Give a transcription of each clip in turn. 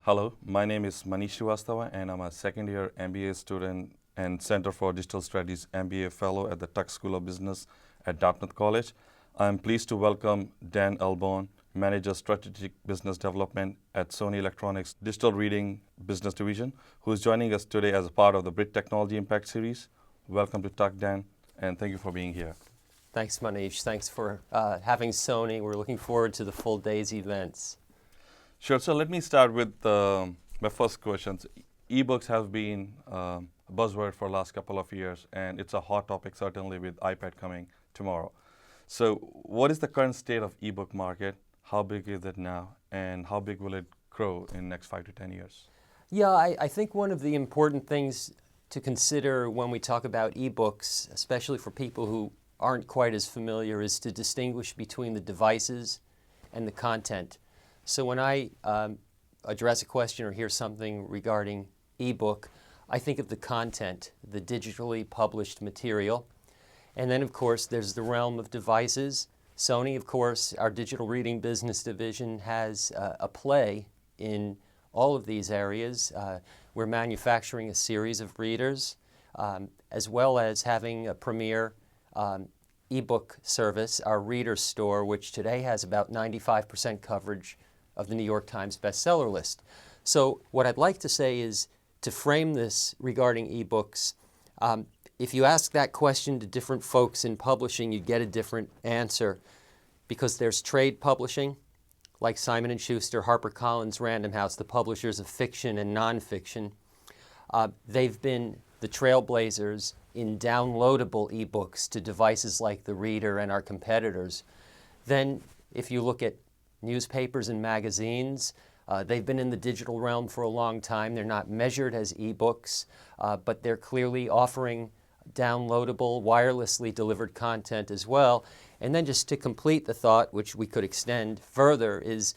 Hello, my name is Manish Srivastava and I'm a second year MBA student and Center for Digital Studies MBA Fellow at the Tuck School of Business at Dartmouth College. I'm pleased to welcome Dan Albohn, Manager Strategic Business Development at Sony Electronics Digital Reading Business Division, who is joining us today as a part of the Brit Technology Impact Series. Welcome to Tuck, Dan, and thank you for being here. Thanks, Manish. Thanks for having Sony. We're looking forward to the full day's events. Sure. So let me start with my first questions. Ebooks have been a buzzword for the last couple of years, and it's a hot topic certainly with iPad coming tomorrow. So what is the current state of ebook market? How big is it now, and how big will it grow in the next 5 to 10 years? Yeah, I think one of the important things to consider when we talk about ebooks, especially for people who aren't quite as familiar, is to distinguish between the devices and the content. So when I address a question or hear something regarding ebook, I think of the content, the digitally published material. And then, of course, there's the realm of devices. Sony, of course, our digital reading business division, has a play in all of these areas. We're manufacturing a series of readers, as well as having a premier ebook service, our Reader Store, which today has about 95% coverage of the New York Times bestseller list. So what I'd like to say is to frame this regarding ebooks. If you ask that question to different folks in publishing, you get a different answer, because there's trade publishing, like Simon & Schuster, HarperCollins, Random House, the publishers of fiction and nonfiction. They've been the trailblazers in downloadable ebooks to devices like the Reader and our competitors. Then if you look at newspapers and magazines, they've been in the digital realm for a long time. They're not measured as ebooks, but they're clearly offering downloadable, wirelessly delivered content as well. And then just to complete the thought, which we could extend further, is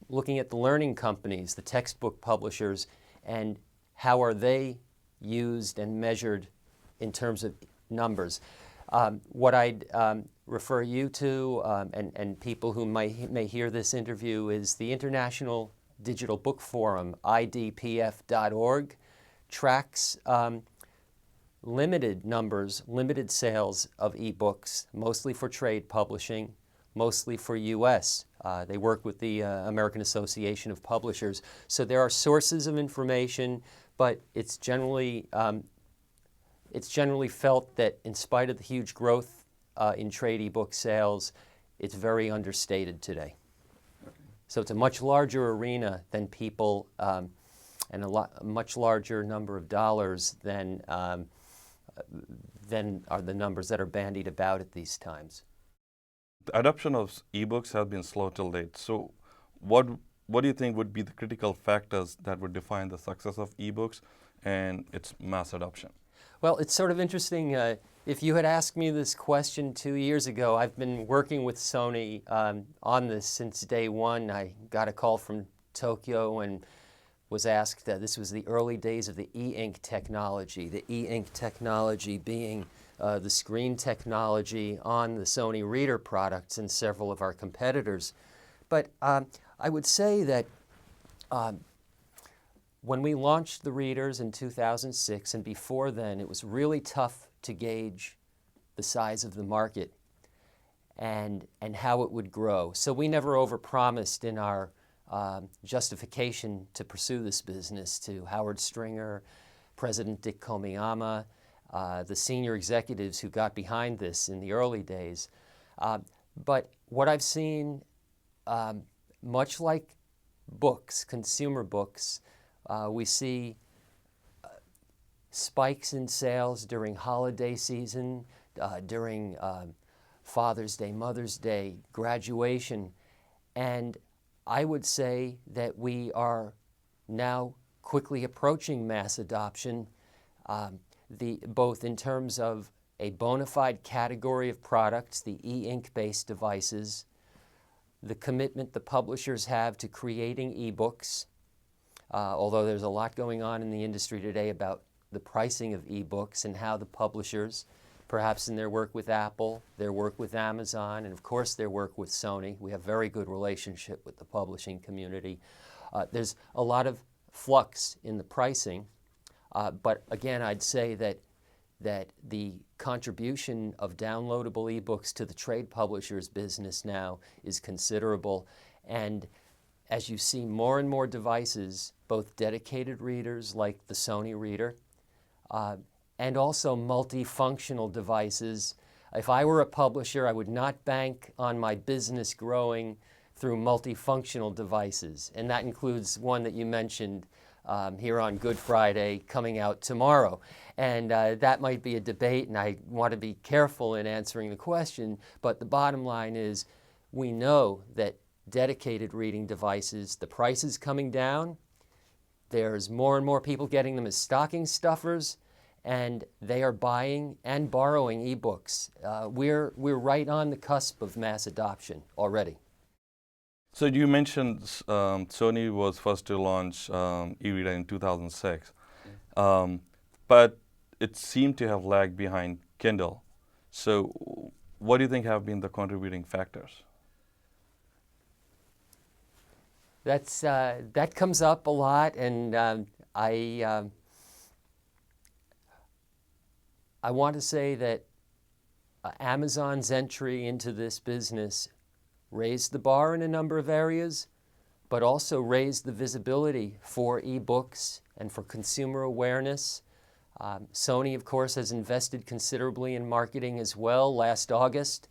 looking at the learning companies, the textbook publishers, and how are they used and measured in terms of numbers. What I'd refer you to, and people who may hear this interview, is the International Digital Book Forum, idpf.org, tracks limited numbers, limited sales of ebooks, mostly for trade publishing, mostly for U.S. They work with the American Association of Publishers. So there are sources of information, but it's generally felt that in spite of the huge growth in trade ebook sales, it's very understated today. Okay. So it's a much larger arena than people, and a much larger number of dollars than are the numbers that are bandied about at these times. The adoption of ebooks has been slow till date. So what do you think would be the critical factors that would define the success of ebooks and its mass adoption? Well, it's sort of interesting. If you had asked me this question 2 years ago, I've been working with Sony on this since day one. I got a call from Tokyo and was asked, this was the early days of the e-ink technology, the e-ink technology being the screen technology on the Sony Reader products and several of our competitors. But I would say that when we launched the readers in 2006, and before then, it was really tough to gauge the size of the market and how it would grow. So we never overpromised in our justification to pursue this business to Howard Stringer, President Dick Komiyama, the senior executives who got behind this in the early days. But what I've seen, much like books, consumer books, we see spikes in sales during holiday season, during Father's Day, Mother's Day, graduation, and I would say that we are now quickly approaching mass adoption, both in terms of a bona fide category of products, the e-ink based devices, the commitment the publishers have to creating ebooks, although there's a lot going on in the industry today about the pricing of ebooks and how the publishers, perhaps in their work with Apple, their work with Amazon, and of course their work with Sony. We have a very good relationship with the publishing community, There's a lot of flux in the pricing, but again, I'd say that the contribution of downloadable ebooks to the trade publishers business now is considerable. And as you see more and more devices, both dedicated readers like the Sony reader, and also multifunctional devices. If I were a publisher, I would not bank on my business growing through multifunctional devices. And that includes one that you mentioned here on Good Friday, coming out tomorrow. And that might be a debate, and I want to be careful in answering the question, but the bottom line is we know that dedicated reading devices, the price is coming down, there's more and more people getting them as stocking stuffers, and they are buying and borrowing ebooks. We're right on the cusp of mass adoption already. So you mentioned Sony was first to launch e-reader in 2006, but it seemed to have lagged behind Kindle. So what do you think have been the contributing factors? That comes up a lot, and I want to say that Amazon's entry into this business raised the bar in a number of areas, but also raised the visibility for ebooks and for consumer awareness. Sony, of course, has invested considerably in marketing as well. Last August,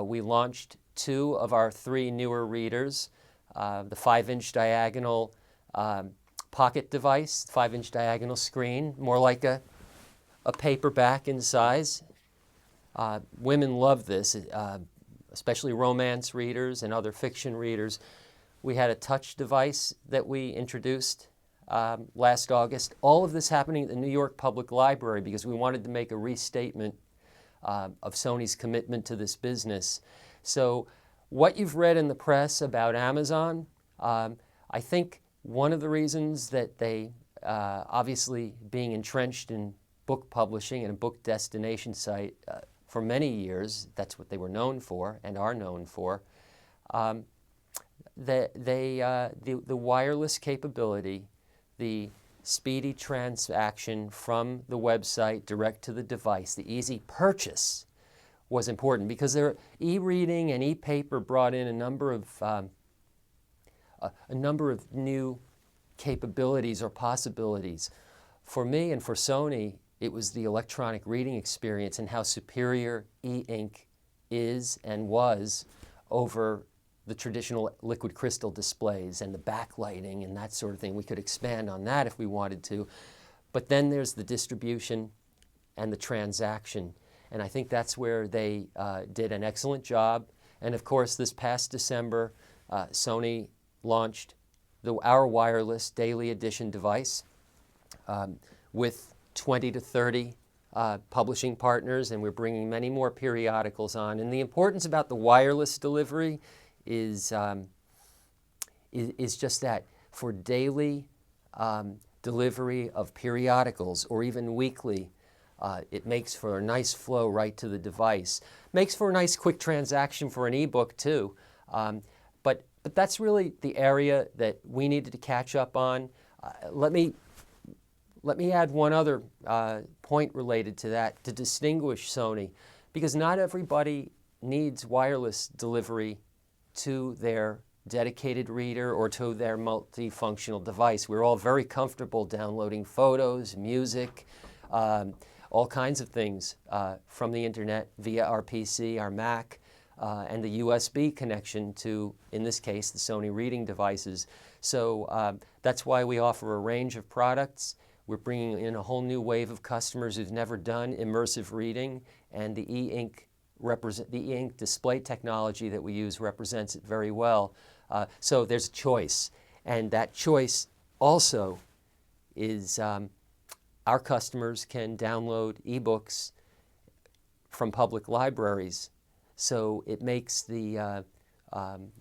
we launched 2 of our 3 newer readers, the 5-inch diagonal pocket device, 5-inch diagonal screen, more like a paperback in size. Women love this, especially romance readers and other fiction readers. We had a touch device that we introduced last August. All of this happening at the New York Public Library because we wanted to make a restatement of Sony's commitment to this business. So what you've read in the press about Amazon, I think one of the reasons that they, obviously being entrenched in book publishing and a book destination site for many years, that's what they were known for and are known for, the wireless capability, the speedy transaction from the website direct to the device, the easy purchase was important because e-reading and e-paper brought in a number of new capabilities or possibilities. For me and for Sony, it was the electronic reading experience and how superior e-ink is and was over the traditional liquid crystal displays and the backlighting and that sort of thing. We could expand on that if we wanted to. But then there's the distribution and the transaction. And I think that's where they did an excellent job. And of course, this past December, Sony launched our wireless daily edition device with 20 to 30 publishing partners, and we're bringing many more periodicals on. And the importance about the wireless delivery is just that. For daily delivery of periodicals or even weekly, it makes for a nice flow right to the device. Makes for a nice quick transaction for an ebook too. But that's really the area that we needed to catch up on. Let me add one other point related to that to distinguish Sony, because not everybody needs wireless delivery to their dedicated reader or to their multifunctional device. We're all very comfortable downloading photos, music, all kinds of things from the internet via our PC, our Mac, and the USB connection to, in this case, the Sony reading devices. So that's why we offer a range of products. We're bringing in a whole new wave of customers who've never done immersive reading, and the e-ink display technology that we use represents it very well. So there's a choice, and that choice also is our customers can download ebooks from public libraries, so it makes the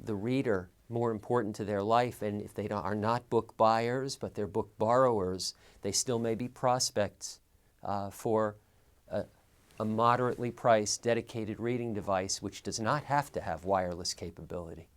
reader more important to their life. And if they are not book buyers, but they're book borrowers, they still may be prospects for a moderately priced dedicated reading device which does not have to have wireless capability.